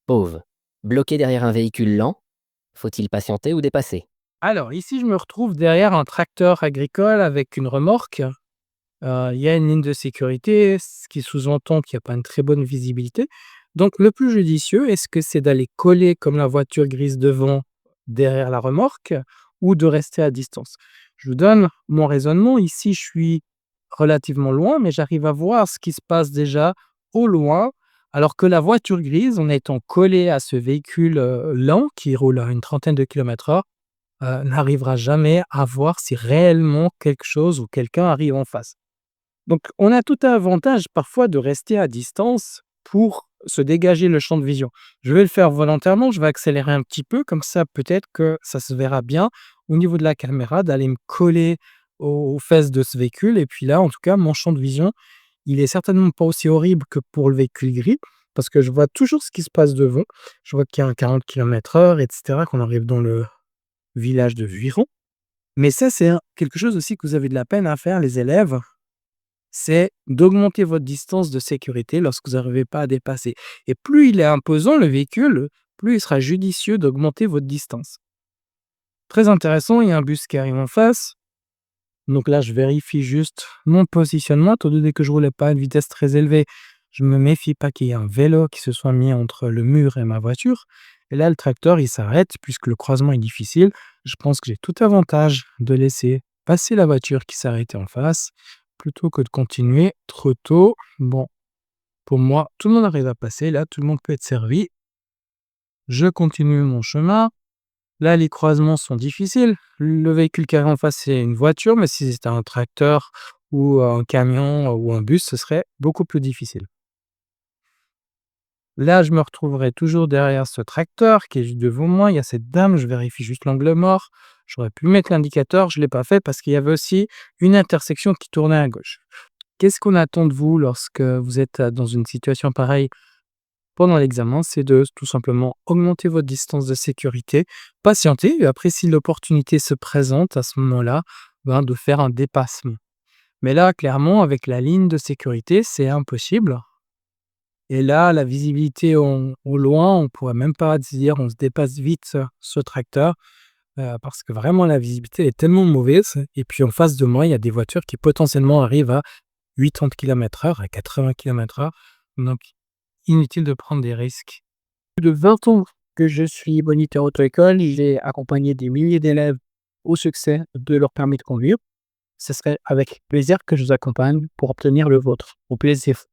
Pauvre. Bloqué derrière un véhicule lent, faut-il patienter ou dépasser? Alors ici, je me retrouve derrière un tracteur agricole avec une remorque. Il y a une ligne de sécurité, ce qui sous-entend qu'il y a pas une très bonne visibilité. Donc le plus judicieux, est-ce que c'est d'aller coller comme la voiture grise devant, derrière la remorque ou de rester à distance? Je vous donne mon raisonnement. Ici, je suis relativement loin, mais j'arrive à voir ce qui se passe déjà au loin, alors que la voiture grise, en étant collée à ce véhicule, lent qui roule à une trentaine de kilomètres heure, n'arrivera jamais à voir si réellement quelque chose ou quelqu'un arrive en face. Donc, on a tout un avantage parfois de rester à distance pour se dégager le champ de vision. Je vais le faire volontairement, je vais accélérer un petit peu, comme ça peut-être que ça se verra bien au niveau de la caméra, d'aller me coller aux fesses de ce véhicule. Et puis là, en tout cas, mon champ de vision, il est certainement pas aussi horrible que pour le véhicule gris, parce que je vois toujours ce qui se passe devant. Je vois qu'il y a un 40 km/h, etc., qu'on arrive dans le village de Vuiran. Mais ça, c'est quelque chose aussi que vous avez de la peine à faire, les élèves, c'est d'augmenter votre distance de sécurité lorsque vous n'arrivez pas à dépasser. Et plus il est imposant, le véhicule, plus il sera judicieux d'augmenter votre distance. Très intéressant, il y a un bus qui arrive en face. Donc là, je vérifie juste mon positionnement, étant donné que je ne roulais pas à une vitesse très élevée. Je me méfie pas qu'il y ait un vélo qui se soit mis entre le mur et ma voiture. Et là, le tracteur, il s'arrête puisque le croisement est difficile. Je pense que j'ai tout avantage de laisser passer la voiture qui s'arrêtait en face plutôt que de continuer trop tôt. Bon, pour moi, tout le monde arrive à passer. Là, tout le monde peut être servi. Je continue mon chemin. Là, les croisements sont difficiles. Le véhicule qui arrive en face, c'est une voiture, mais si c'était un tracteur ou un camion ou un bus, ce serait beaucoup plus difficile. Là, je me retrouverai toujours derrière ce tracteur qui est juste devant moi. Il y a cette dame, je vérifie juste l'angle mort. J'aurais pu mettre l'indicateur, je ne l'ai pas fait parce qu'il y avait aussi une intersection qui tournait à gauche. Qu'est-ce qu'on attend de vous lorsque vous êtes dans une situation pareille pendant l'examen? C'est de tout simplement augmenter votre distance de sécurité, patienter, et après, si l'opportunité se présente à ce moment-là, de faire un dépassement. Mais là, clairement, avec la ligne de sécurité, c'est impossible. Et là, la visibilité au loin, on pourrait même pas se dire on se dépasse vite ce tracteur, parce que vraiment la visibilité est tellement mauvaise. Et puis en face de moi, il y a des voitures qui potentiellement arrivent à 80 km/h, à 80 km/h. Donc inutile de prendre des risques. Plus de 20 ans que je suis moniteur auto-école, j'ai accompagné des milliers d'élèves au succès de leur permis de conduire. Ce serait avec plaisir que je vous accompagne pour obtenir le vôtre. Au plaisir.